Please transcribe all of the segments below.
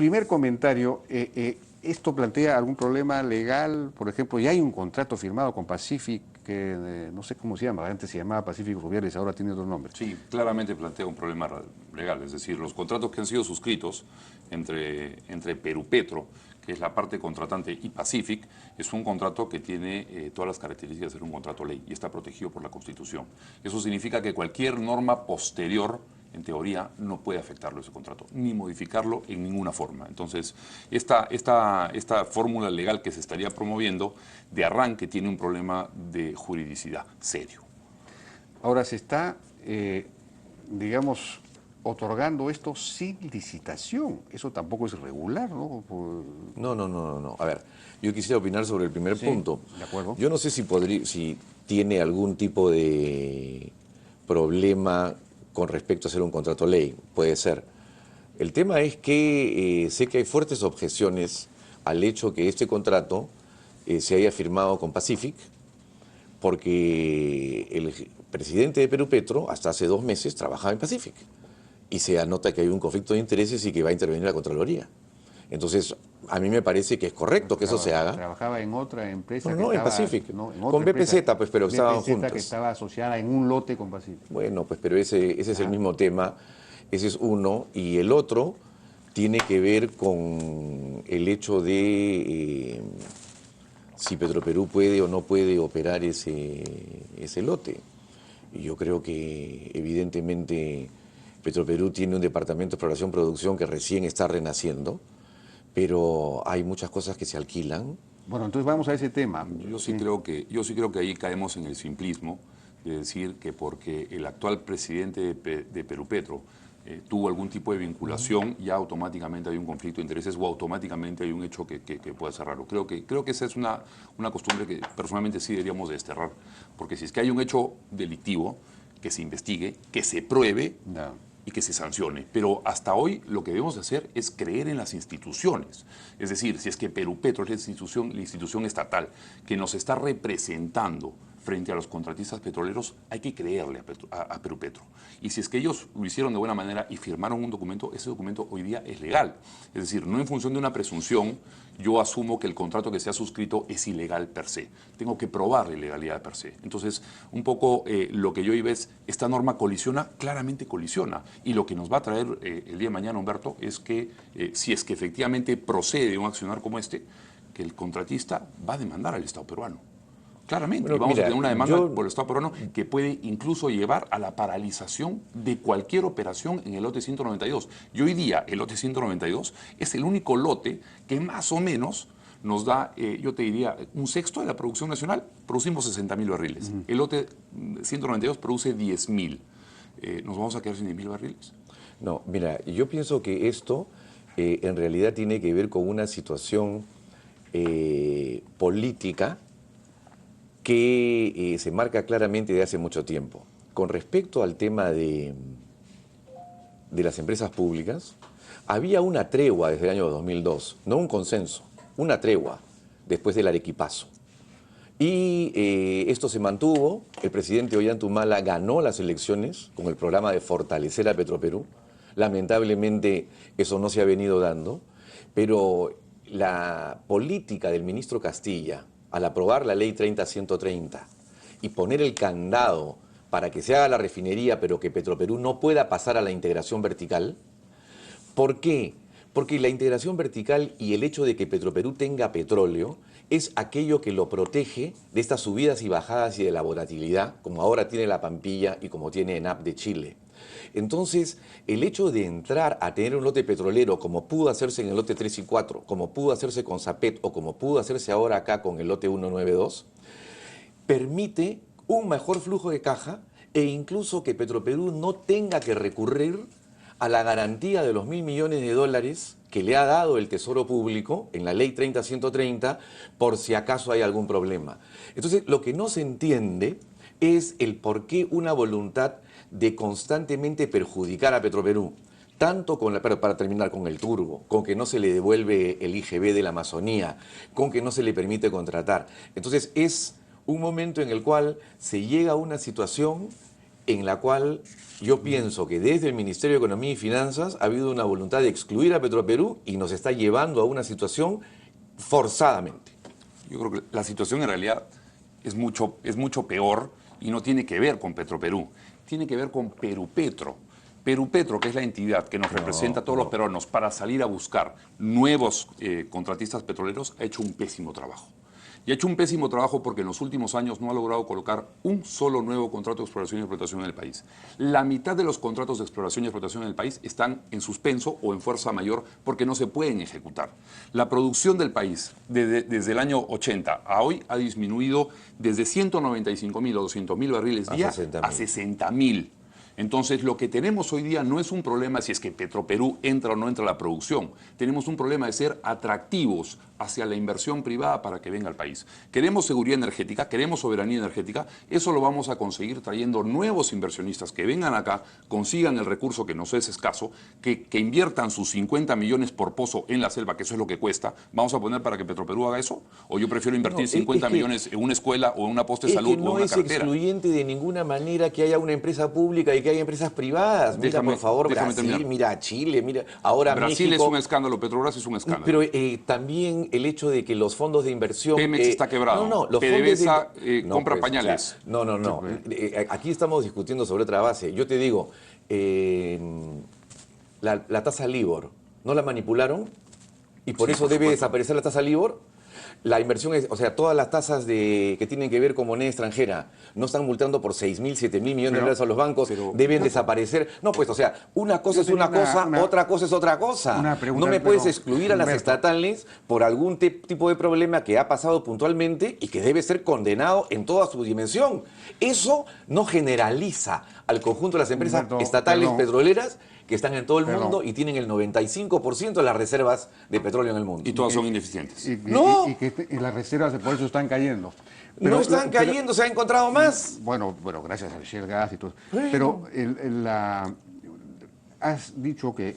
primer comentario, ¿esto plantea algún problema legal? Por ejemplo, ya hay un contrato firmado con Pacific, que no sé cómo se llama, antes se llamaba Pacific Rubiales, ahora tiene otro nombre. Sí, claramente plantea un problema legal, es decir, los contratos que han sido suscritos entre Perupetro, que es la parte contratante, y Pacific, es un contrato que tiene todas las características de ser un contrato ley y está protegido por la Constitución. Eso significa que cualquier norma posterior, en teoría, no puede afectarlo ese contrato, ni modificarlo en ninguna forma. Entonces, esta fórmula legal que se estaría promoviendo, de arranque tiene un problema de juridicidad serio. Ahora se está, digamos, otorgando esto sin licitación. Eso tampoco es regular, ¿no? No. A ver, yo quisiera opinar sobre el primer punto. De acuerdo. Yo no sé si tiene algún tipo de problema con respecto a hacer un contrato ley. Puede ser. El tema es que sé que hay fuertes objeciones al hecho que este contrato se haya firmado con Pacific, porque el presidente de Perupetro hasta hace 2 meses trabajaba en Pacific y se anota que hay un conflicto de intereses y que va a intervenir la Contraloría. Entonces, a mí me parece que es correcto que eso se haga. Trabajaba en otra empresa. No, en Pacific. No, con BPZ, pues, pero estaban juntos. Que estaba asociada en un lote con Pacific. Bueno, pues, pero ese es el mismo tema. Ese es uno. Y el otro tiene que ver con el hecho de si Petroperú puede o no puede operar ese lote. Y yo creo que, evidentemente, Petroperú tiene un departamento de exploración y producción que recién está renaciendo, pero hay muchas cosas que se alquilan. Bueno, entonces vamos a ese tema. Yo sí creo que ahí caemos en el simplismo de decir que porque el actual presidente de Perupetro tuvo algún tipo de vinculación, ya automáticamente hay un conflicto de intereses o automáticamente hay un hecho que puede ser raro. Creo que esa es una costumbre que personalmente sí deberíamos de desterrar, porque si es que hay un hecho delictivo, que se investigue, que se pruebe, No. Y que se sancione. Pero hasta hoy lo que debemos hacer es creer en las instituciones. Es decir, si es que Perupetro es la institución estatal que nos está representando frente a los contratistas petroleros, hay que creerle a Perupetro. Y si es que ellos lo hicieron de buena manera y firmaron un documento, ese documento hoy día es legal. Es decir, no en función de una presunción, yo asumo que el contrato que se ha suscrito es ilegal per se. Tengo que probar la ilegalidad per se. Entonces, un poco lo que yo iba es, esta norma colisiona, claramente colisiona. Y lo que nos va a traer el día de mañana, Humberto, es que si es que efectivamente procede un accionar como este, que el contratista va a demandar al Estado peruano. Claramente, Bueno, y vamos a tener una demanda yo por el Estado peruano que puede incluso llevar a la paralización de cualquier operación en el lote 192. Y hoy día el lote 192 es el único lote que más o menos nos da, yo te diría, un sexto de la producción nacional. Producimos 60.000 barriles. El lote 192 produce 10.000. ¿Nos vamos a quedar sin 10.000 barriles? No, mira, yo pienso que esto en realidad tiene que ver con una situación política que se marca claramente de hace mucho tiempo. Con respecto al tema de las empresas públicas, había una tregua desde el año 2002, no un consenso, una tregua después del Arequipazo. Y esto se mantuvo, el presidente Ollanta ganó las elecciones con el programa de fortalecer a Petroperú. Lamentablemente eso no se ha venido dando, pero la política del ministro Castilla, al aprobar la ley 30-130 y poner el candado para que se haga la refinería, pero que Petroperú no pueda pasar a la integración vertical. ¿Por qué? Porque la integración vertical y el hecho de que Petroperú tenga petróleo es aquello que lo protege de estas subidas y bajadas y de la volatilidad, como ahora tiene la Pampilla y como tiene ENAP de Chile. Entonces, el hecho de entrar a tener un lote petrolero, como pudo hacerse en el lote 3 y 4, como pudo hacerse con Sapet o como pudo hacerse ahora acá con el lote 192, permite un mejor flujo de caja e incluso que Petroperú no tenga que recurrir a la garantía de los $1.000 millones que le ha dado el Tesoro Público en la ley 30-130 por si acaso hay algún problema. Entonces, lo que no se entiende es el por qué una voluntad de constantemente perjudicar a Petroperú, tanto para terminar con el turbo, con que no se le devuelve el IGB de la Amazonía, con que no se le permite contratar. Entonces, es un momento en el cual se llega a una situación en la cual yo pienso que desde el Ministerio de Economía y Finanzas ha habido una voluntad de excluir a Petroperú y nos está llevando a una situación forzadamente. Yo creo que la situación en realidad es mucho peor y no tiene que ver con Petroperú, tiene que ver con Perupetro. Perupetro, que es la entidad que nos representa a todos los peruanos para salir a buscar nuevos contratistas petroleros, ha hecho un pésimo trabajo. Y ha hecho un pésimo trabajo porque en los últimos años no ha logrado colocar un solo nuevo contrato de exploración y explotación en el país. La mitad de los contratos de exploración y explotación en el país están en suspenso o en fuerza mayor porque no se pueden ejecutar. La producción del país desde el año 80 a hoy ha disminuido desde 195.000 o 200.000 barriles día a 60.000. Entonces, lo que tenemos hoy día no es un problema si es que Petroperú entra o no entra a la producción. Tenemos un problema de ser atractivos hacia la inversión privada para que venga al país. Queremos seguridad energética, queremos soberanía energética. Eso lo vamos a conseguir trayendo nuevos inversionistas que vengan acá, consigan el recurso que nos es escaso, que inviertan sus 50 millones por pozo en la selva, que eso es lo que cuesta. ¿Vamos a poner para que Petroperú haga eso? ¿O yo prefiero invertir 50 millones en una escuela o en una poste de salud o en una carretera? No es excluyente de ninguna manera que haya una empresa pública y que haya empresas privadas. Mira, por favor, Brasil, terminar. Mira Chile, mira ahora Brasil México. es un escándalo, Petrobras es un escándalo. Pero también el hecho de que los fondos de inversión... Pemex está quebrado. Los PDVSA fondos compra pues, pañales. O sea, no. Aquí estamos discutiendo sobre otra base. Yo te digo, la tasa LIBOR, ¿no la manipularon? Y por eso debe desaparecer la tasa LIBOR. La inversión es, o sea, todas las tasas que tienen que ver con moneda extranjera no están multando por 6.000, 7.000 millones de dólares a los bancos, deben desaparecer. No, pues, o sea, una cosa es una cosa, otra cosa es otra cosa. No me puedes excluir a las estatales por algún tipo de problema que ha pasado puntualmente y que debe ser condenado en toda su dimensión. Eso no generaliza al conjunto de las empresas estatales petroleras que están en todo el mundo y tienen el 95% de las reservas de petróleo en el mundo. Y todas son ineficientes. Y que las reservas por eso están cayendo. Pero, no están cayendo, se ha encontrado más. Bueno, gracias al shale gas y todo. Pero has dicho que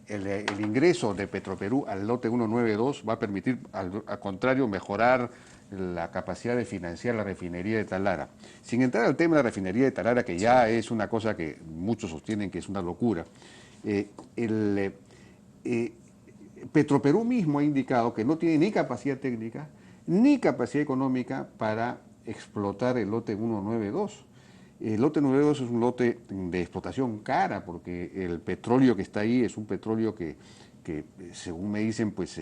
el ingreso de Petroperú al lote 192 va a permitir, al contrario, mejorar la capacidad de financiar la refinería de Talara. Sin entrar al tema de la refinería de Talara, que ya es una cosa que muchos sostienen que es una locura, Petroperú mismo ha indicado que no tiene ni capacidad técnica ni capacidad económica para explotar el lote 192. El lote 192 es un lote de explotación cara porque el petróleo que está ahí es un petróleo que según me dicen, pues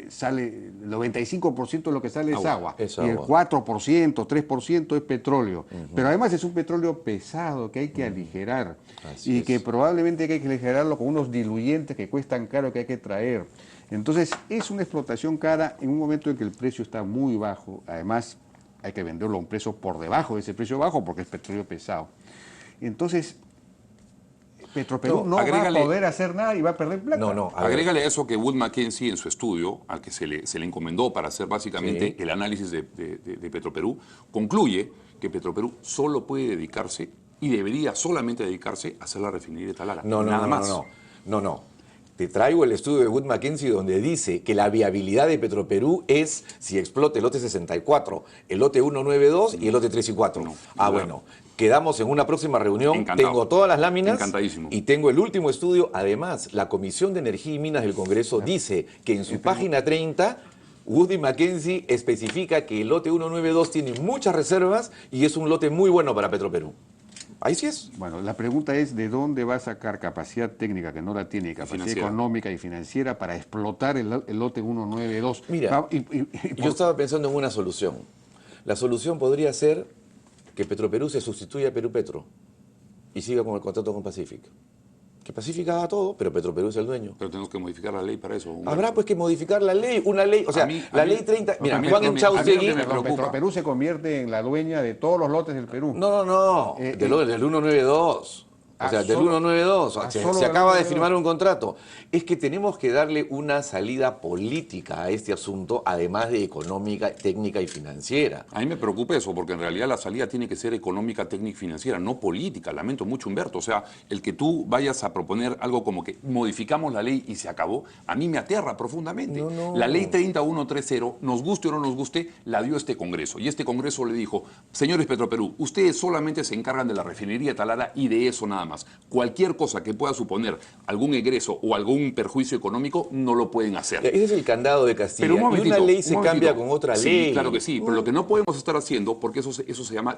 sale el 95% de lo que sale es agua. Y el 4%, 3% es petróleo. Pero además es un petróleo pesado que hay que aligerar. Que probablemente hay que aligerarlo con unos diluyentes que cuestan caro que hay que traer. Entonces es una explotación cara en un momento en que el precio está muy bajo. Además hay que venderlo a un precio por debajo de ese precio bajo porque es petróleo pesado. Entonces Petroperú no va a poder hacer nada y va a perder plata. Agrégale a eso que Wood Mackenzie en su estudio, al que se le encomendó para hacer básicamente el análisis de Petroperú, concluye que Petroperú solo puede dedicarse y debería solamente dedicarse a hacer la refinería de Talara. Nada más. No. Te traigo el estudio de Wood Mackenzie donde dice que la viabilidad de Petroperú es si explota el lote 64, el lote 192 y el lote 3 y 4. Bueno. Quedamos en una próxima reunión. Encantado. Tengo todas las láminas. Encantadísimo. Y tengo el último estudio. Además, la Comisión de Energía y Minas del Congreso dice que en su página 30, Wood Mackenzie especifica que el lote 192 tiene muchas reservas y es un lote muy bueno para Petroperú. Ahí sí es. Bueno, la pregunta es ¿de dónde va a sacar capacidad técnica que no la tiene, capacidad económica y financiera para explotar el lote 192? Mira, yo estaba pensando en una solución. La solución podría ser que Petroperú se sustituya a Perupetro y siga con el contrato con Pacific. Que Pacific haga todo, pero Petroperú es el dueño. Pero tenemos que modificar la ley para eso. Habrá pues que modificar la ley, una ley, o sea, la ley 30... Mira, Juan Enchaustegui... Petroperú se convierte en la dueña de todos los lotes del Perú. No, del 192. O sea, del 192, solo se acaba de 192. firmar un contrato. Es que tenemos que darle una salida política a este asunto, además de económica, técnica y financiera. A mí me preocupa eso, porque en realidad la salida tiene que ser económica, técnica y financiera, no política. Lamento mucho, Humberto. O sea, el que tú vayas a proponer algo como que modificamos la ley y se acabó, a mí me aterra profundamente. No. La ley 30130, nos guste o no nos guste, la dio este Congreso. Y este Congreso le dijo, señores Petroperú, ustedes solamente se encargan de la refinería de Talara y de eso nada más. Cualquier cosa que pueda suponer algún egreso o algún perjuicio económico, no lo pueden hacer. Ese es el candado de Castilla. Pero un y momentito, una ley un se momentito. cambia con otra ley. Sí, claro que sí, pero lo que no podemos estar haciendo, porque eso se llama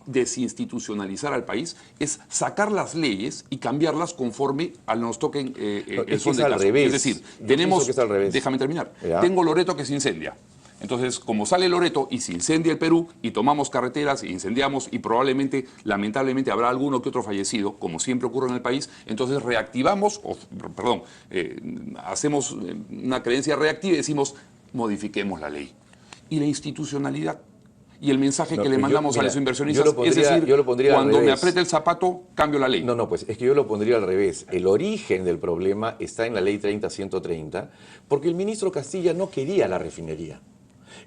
desinstitucionalizar al país, es sacar las leyes y cambiarlas conforme nos toquen el son de al caso. revés. Es decir, Yo tenemos, pienso que es al revés. déjame terminar, Ya. tengo Loreto que se incendia. Entonces, como sale Loreto y se incendia el Perú y tomamos carreteras e incendiamos y probablemente, lamentablemente, habrá alguno que otro fallecido, como siempre ocurre en el país, entonces reactivamos, hacemos una creencia reactiva y decimos, modifiquemos la ley. Y la institucionalidad y el mensaje que le mandamos a los inversionistas es decir, cuando me apriete el zapato, cambio la ley. No, pues es que yo lo pondría al revés. El origen del problema está en la ley 30-130, porque el ministro Castilla no quería la refinería.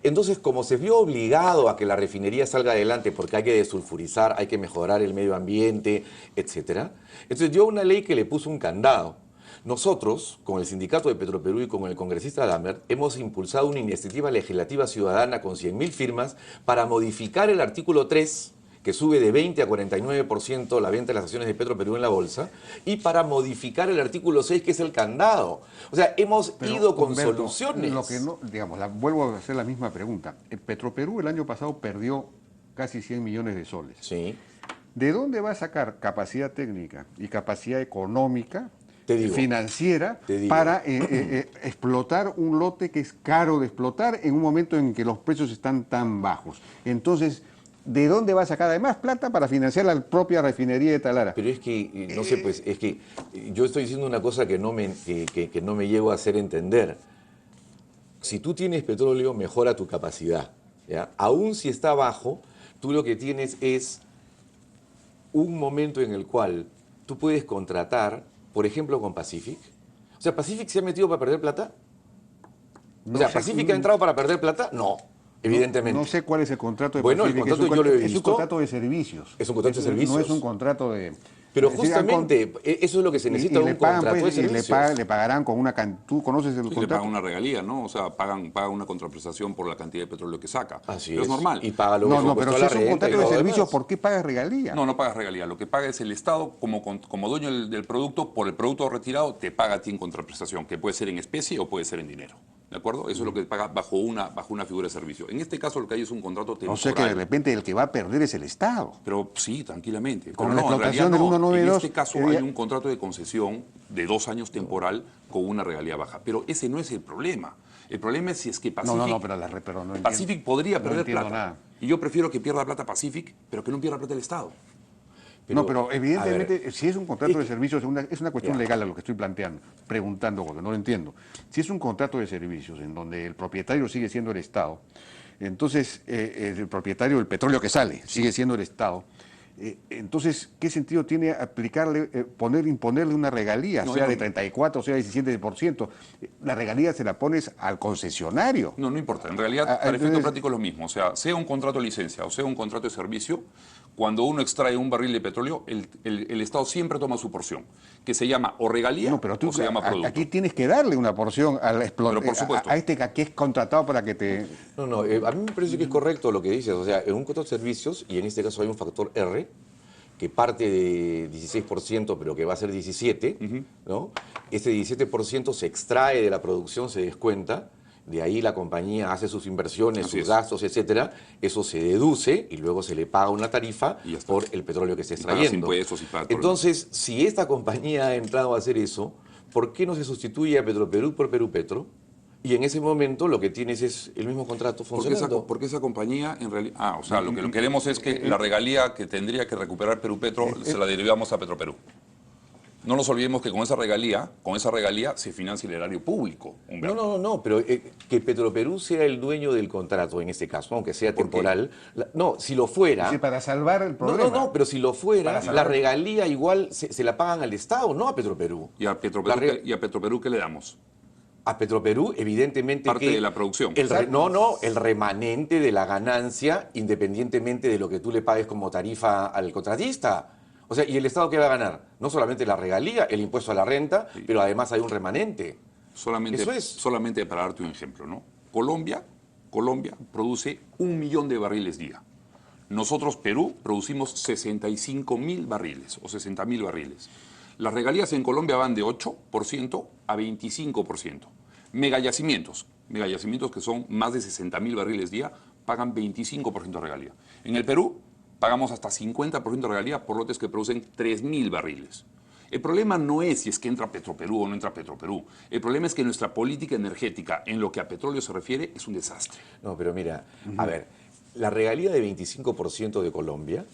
Entonces, como se vio obligado a que la refinería salga adelante porque hay que desulfurizar, hay que mejorar el medio ambiente, etc., entonces dio una ley que le puso un candado. Nosotros, con el Sindicato de Petroperú y con el congresista Lambert, hemos impulsado una iniciativa legislativa ciudadana con 100.000 firmas para modificar el artículo 3, que sube de 20 a 49% la venta de las acciones de Petroperú en la bolsa, y para modificar el artículo 6, que es el candado. O sea, hemos ido con Humberto, soluciones. Lo que no, digamos, vuelvo a hacer la misma pregunta. Petroperú el año pasado perdió casi 100 millones de soles. Sí. ¿De dónde va a sacar capacidad técnica y capacidad económica, Te digo, financiera, te digo. para explotar un lote que es caro de explotar en un momento en que los precios están tan bajos? Entonces, ¿de dónde va a sacar además plata para financiar la propia refinería de Talara? Pero es que, no sé, pues, es que yo estoy diciendo una cosa que no me llego a hacer entender. Si tú tienes petróleo, mejora tu capacidad, ¿ya? Aún si está bajo, tú lo que tienes es un momento en el cual tú puedes contratar, por ejemplo, con Pacific. O sea, ¿Pacific se ha metido para perder plata? O sea, ¿Pacific ha entrado para perder plata? No, evidentemente. No sé cuál es el contrato de Bueno, el Pacific, contrato yo lo he es un visto. contrato de servicios. Es un contrato de servicios. No es un contrato de... Pero es decir, justamente eso es lo que se necesita, un le pagan, contrato pues, de y servicios. le pagarán con una cantidad. ¿Tú conoces el Sí, le contrato? pagan una regalía, ¿no? O sea, pagan una contraprestación por la cantidad de petróleo que saca. Así Pero es. es normal. Y paga lo No, que no, pero costó si la es un renta y contrato de todo lo servicios, demás. ¿por qué pagas regalía? No pagas regalía. Lo que paga es el Estado como dueño del producto, por el producto retirado, te paga a ti en contraprestación, que puede ser en especie o puede ser en dinero. ¿De acuerdo? Eso es lo que paga bajo una figura de servicio. En este caso lo que hay es un contrato temporal. O sea que de repente el que va a perder es el Estado. Pero sí, tranquilamente. Con Pero la no, en explotación realidad del no. 192, En este caso hay un contrato de concesión de 2 años temporal con una regalía baja. Pero ese no es el problema. El problema es si es que Pacific, Pero no entiendo. Pacific podría No perder entiendo plata. nada. Y yo prefiero que pierda plata Pacific, pero que no pierda plata el Estado. Pero evidentemente, a ver, si es un contrato de servicios, es una cuestión Ya. legal a lo que estoy preguntando, porque no lo entiendo. Si es un contrato de servicios en donde el propietario sigue siendo el Estado, entonces el propietario del petróleo que sale sigue siendo el Estado, entonces, ¿qué sentido tiene aplicarle, imponerle una regalía, sea de 34, sea de 17%? La regalía se la pones al concesionario. No importa. En realidad, para efecto entonces- práctico es lo mismo. O sea un contrato de licencia o sea un contrato de servicio, cuando uno extrae un barril de petróleo, el Estado siempre toma su porción, que se llama o regalía No, pero tú o se llama producto. aquí tienes que darle una porción al Pero por supuesto. a este que es contratado para que te... No, a mí me parece que es correcto lo que dices. O sea, en un contrato de servicios, y en este caso hay un factor R, que parte de 16%, pero que va a ser 17%, ¿no? Ese 17% se extrae de la producción, se descuenta, de ahí la compañía hace sus inversiones, Así sus es. gastos, etcétera, eso se deduce y luego se le paga una tarifa Y ya está. por el petróleo que esté Y pagas extrayendo. impuestos y pagas todo lo Entonces, si esta compañía ha entrado a hacer eso, ¿por qué no se sustituye a Petroperú por Perú Petro? Y en ese momento lo que tienes es el mismo contrato funcionando. Porque esa compañía en realidad... o sea, lo que queremos es que la regalía que tendría que recuperar Perú Petro se la derivamos a Petroperú. No nos olvidemos que con esa regalía se financia el erario público. No, pero que Petroperú sea el dueño del contrato en este caso, aunque sea ¿Por qué? temporal. No, si lo fuera... Dice, para salvar el problema. No, pero si lo fuera, Para la salvar- regalía igual se la pagan al Estado, no a Petroperú. ¿Y a Petroperú, y a Petroperú qué le damos? A Petroperú, evidentemente Parte que... de la producción. El remanente de la ganancia, independientemente de lo que tú le pagues como tarifa al contratista. O sea, ¿y el Estado qué va a ganar? No solamente la regalía, el impuesto a la renta, Sí. pero además hay un remanente. Eso es. Solamente para darte un ejemplo, ¿no? Colombia produce 1 millón de barriles día. Nosotros, Perú, producimos 65.000 barriles o 60.000 barriles. Las regalías en Colombia van de 8% a 25%. Megayacimientos que son más de 60.000 barriles día, pagan 25% de regalía. En el Perú, pagamos hasta 50% de regalía por lotes que producen 3.000 barriles. El problema no es si es que entra Petroperú o no entra Petroperú. El problema es que nuestra política energética, en lo que a petróleo se refiere, es un desastre. No, pero mira, a ver, la regalía de 25% de Colombia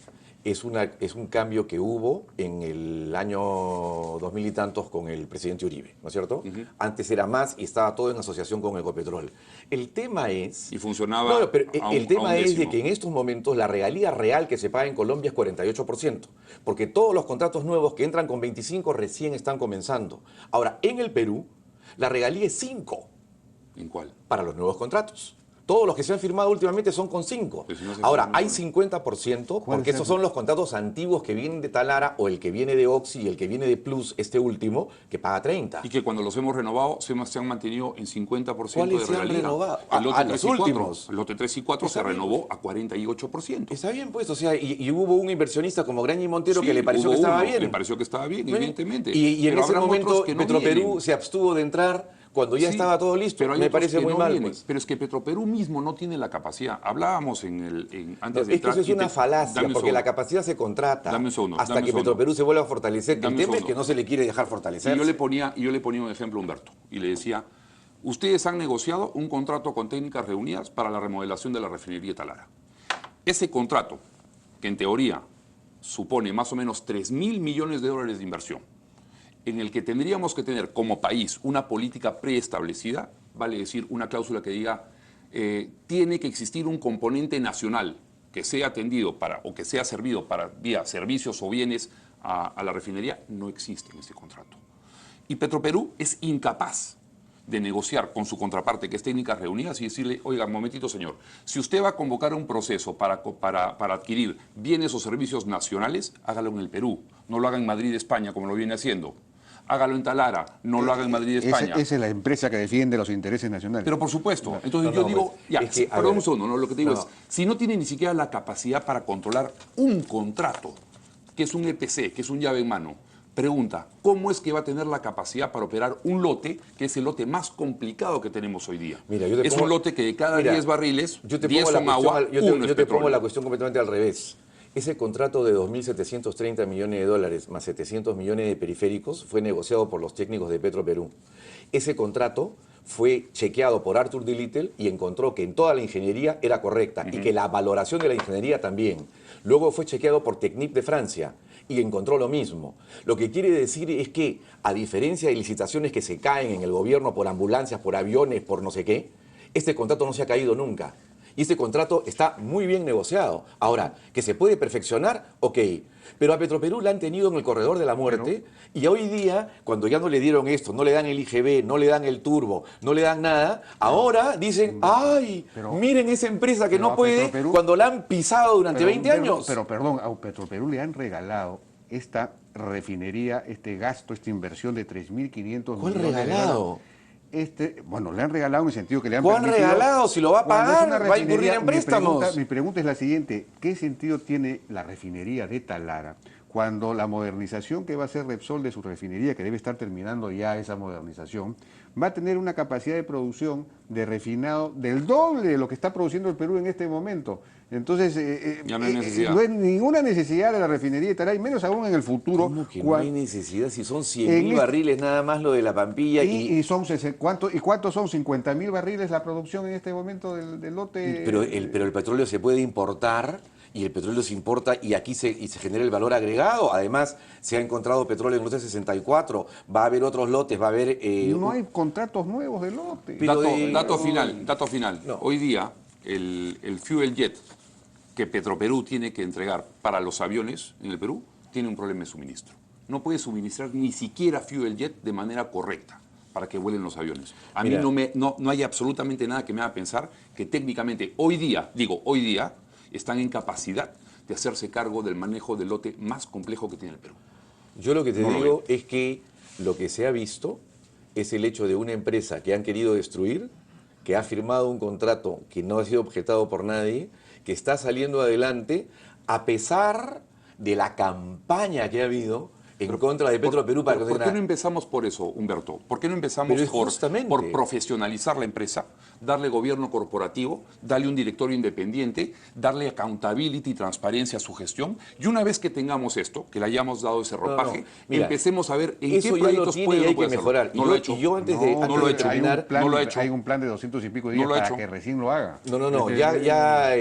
es un cambio que hubo en el año 2000 y tantos con el presidente Uribe, ¿no es cierto? Antes era más y estaba todo en asociación con Ecopetrol. El tema es... Y funcionaba No, pero el tema es de décimo. que en estos momentos la regalía real que se paga en Colombia es 48%, porque todos los contratos nuevos que entran con 25 recién están comenzando. Ahora, en el Perú, la regalía es 5 ¿En cuál? para los nuevos contratos. Todos los que se han firmado últimamente son con 5. Pero si no se Ahora, firma, hay no. 50%, ¿Cuál porque es esos el- son los contratos antiguos que vienen de Talara o el que viene de Oxy y el que viene de Plus, este último, que paga 30. Y que cuando los hemos renovado se han mantenido en 50% ¿Cuáles de se han regalía. renovado? El lote Ah, 3 los y 4. últimos. El lote 3 y 4 se Está bien. renovó a 48%. Está bien, pues, o sea, y hubo un inversionista como Graña y Montero Sí, que le pareció hubo que estaba uno, bien. Le pareció que estaba bien, Bueno, evidentemente. Y en Pero ese habrán momento otros que no Petroperú vienen. se abstuvo de entrar cuando ya Sí, estaba todo listo. pero hay Me otros parece que muy no mal, vienen. pues. Pero es que Petroperú mismo no tiene la capacidad. Hablábamos antes de Es que entrar eso es y una falacia, dame un porque la segundo. capacidad se contrata Dame un segundo, hasta dame un que segundo. Petroperú se vuelva a fortalecer. Dame El un tema es segundo. que no se le quiere dejar fortalecer. Y yo le ponía un ejemplo a Humberto y le decía, ustedes han negociado un contrato con técnicas reunidas para la remodelación de la refinería de Talara. Ese contrato, que en teoría supone más o menos 3.000 millones de dólares de inversión, en el que tendríamos que tener como país una política preestablecida, vale decir una cláusula que diga, tiene que existir un componente nacional que sea atendido o que sea servido para vía servicios o bienes a la refinería, no existe en ese contrato. Y Petroperú es incapaz de negociar con su contraparte, que es Técnicas Reunidas, y decirle, oiga, un momentito, señor, si usted va a convocar un proceso para adquirir bienes o servicios nacionales, hágalo en el Perú, no lo haga en Madrid, España, como lo viene haciendo. Hágalo en Talara, no lo haga en Madrid, España. Esa es la empresa que defiende los intereses nacionales. Pero por supuesto, entonces No, yo no, digo, pues, ya, es que, a perdón ver, un segundo, ¿no? Lo que te digo no. es, si no tiene ni siquiera la capacidad para controlar un contrato, que es un EPC, que es un llave en mano, pregunta, ¿cómo es que va a tener la capacidad para operar un lote, que es el lote más complicado que tenemos hoy día? Mira, yo te es pongo- un lote que de cada Mira, 10 barriles, yo te 10 pongo la son cuestión agua, yo uno te es pongo petróleo. la cuestión completamente al revés. Ese contrato de 2.730 millones de dólares más 700 millones de periféricos fue negociado por los técnicos de Petroperú. Ese contrato fue chequeado por Arthur D. Little y encontró que en toda la ingeniería era correcta y que la valoración de la ingeniería también. Luego fue chequeado por Technip de Francia y encontró lo mismo. Lo que quiere decir es que, a diferencia de licitaciones que se caen en el gobierno por ambulancias, por aviones, por no sé qué, este contrato no se ha caído nunca. Y este contrato está muy bien negociado. Ahora, ¿que se puede perfeccionar? Ok. Pero a Petroperú la han tenido en el corredor de la muerte y hoy día, cuando ya no le dieron esto, no le dan el IGB, no le dan el turbo, no le dan nada, ahora dicen, ¡ay! Pero- miren esa empresa que pero no a puede Petroperú- cuando la han pisado durante Pero, 20 perdón, años. Pero perdón, a Petroperú le han regalado esta refinería, este gasto, esta inversión de 3.500 ¿Cuál millones de regalado? dólares. Bueno, le han regalado en el sentido que le han ¿Cuál permitido... regalado? Si lo va a Cuando es pagar, una va a incurrir refinería, en préstamos. Mi pregunta es la siguiente, ¿qué sentido tiene la refinería de Talara cuando la modernización que va a hacer Repsol de su refinería, que debe estar terminando ya esa modernización, va a tener una capacidad de producción de refinado del doble de lo que está produciendo el Perú en este momento? Entonces, Ya no hay necesidad. no hay ninguna necesidad de la refinería de Talara, y menos aún en el futuro. ¿Cómo que no hay necesidad si son 100.000 En este- barriles nada más lo de la Pampilla y son ¿cuántos son? 50.000 barriles la producción en este momento del lote. Pero el petróleo se puede importar y el petróleo se importa y aquí se genera el valor agregado. Además, se ha encontrado petróleo en el lote 64, va a haber otros lotes, va a haber... No hay contratos nuevos de lote. Pero Dato final. No. Hoy día, el fuel jet que Petroperú tiene que entregar para los aviones en el Perú tiene un problema de suministro. No puede suministrar ni siquiera fuel jet de manera correcta para que vuelen los aviones. A Mira. mí no hay absolutamente nada que me haga pensar que técnicamente hoy día, están en capacidad de hacerse cargo del manejo del lote más complejo que tiene el Perú. Yo lo que te No lo digo es que lo que se ha visto es el hecho de una empresa que han querido destruir, que ha firmado un contrato que no ha sido objetado por nadie, que está saliendo adelante a pesar de la campaña que ha habido en contra de Petroperú para ¿Por qué no empezamos por eso, Humberto? ¿Por qué no empezamos Pero es justamente. por profesionalizar la empresa, darle gobierno corporativo, darle un directorio independiente, darle accountability y transparencia a su gestión? Y una vez que tengamos esto, que le hayamos dado ese ropaje, Mira, empecemos a ver en eso qué ya proyectos lo tiene puede y o hay no puede que hacerlo. mejorar. No lo ha hecho. Y yo antes de no lo ha hecho. terminar... No Hay un plan de 200 y pico días No lo ha para hecho. que recién lo haga. No, ya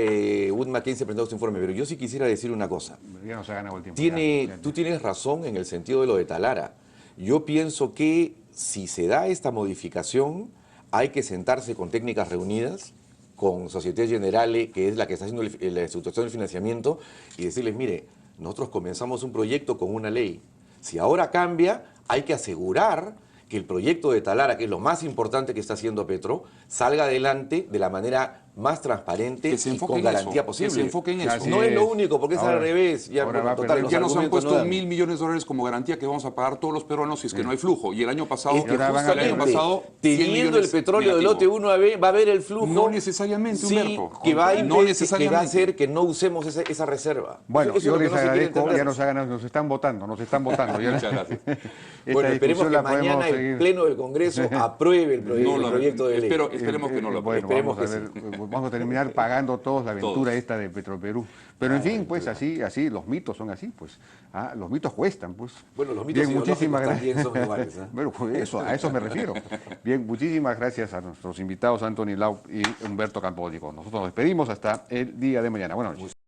Wood Mackenzie presentó su informe, pero yo sí quisiera decir una cosa. Ya nos ha ganado el tiempo. Tú tienes razón en el sentido de lo de Talara. Yo pienso que si se da esta modificación, hay que sentarse con técnicas reunidas, con Societe Generale, que es la que está haciendo la estructuración del financiamiento, y decirles, mire, nosotros comenzamos un proyecto con una ley. Si ahora cambia, hay que asegurar que el proyecto de Talara, que es lo más importante que está haciendo Petro, salga adelante de la manera más transparente Que se y enfoque con en eso, garantía que posible. se enfoque en eso. Así No es lo es. único, porque es Ahora- al revés. Ya, ahora va a total, perder- los Ya nos han argumentos puesto no dan. $1.000 millones como garantía que vamos a pagar todos los peruanos si es que no hay flujo. Y el año pasado, Es que ahora van a el año justamente, pasado 100 teniendo el millones petróleo del negativo. lote 1 va a haber el flujo. No necesariamente, sí, Humberto. que va a No impedir- necesariamente. que va a hacer que no usemos esa reserva. Bueno, Eso es yo lo que les no se quiere agradezco, entender. ya nos están votando. Ya- Muchas gracias. Esta Bueno, esperemos discusión que la podemos mañana el seguir. Pleno del Congreso apruebe el proyecto de ley. Esperemos que no lo Bueno, Esperemos vamos a que ver, vamos a terminar pagando todos la aventura esta de Petroperú. Pero en fin, pues así, los mitos son así, pues. Los mitos cuestan, pues. Bueno, los mitos muchísimas ideológicos gracias. también son iguales, ¿eh? Bueno, pues a eso me refiero. Bien, muchísimas gracias a nuestros invitados Anthony Lau y Humberto Campodónico. Nosotros nos despedimos hasta el día de mañana. Buenas noches.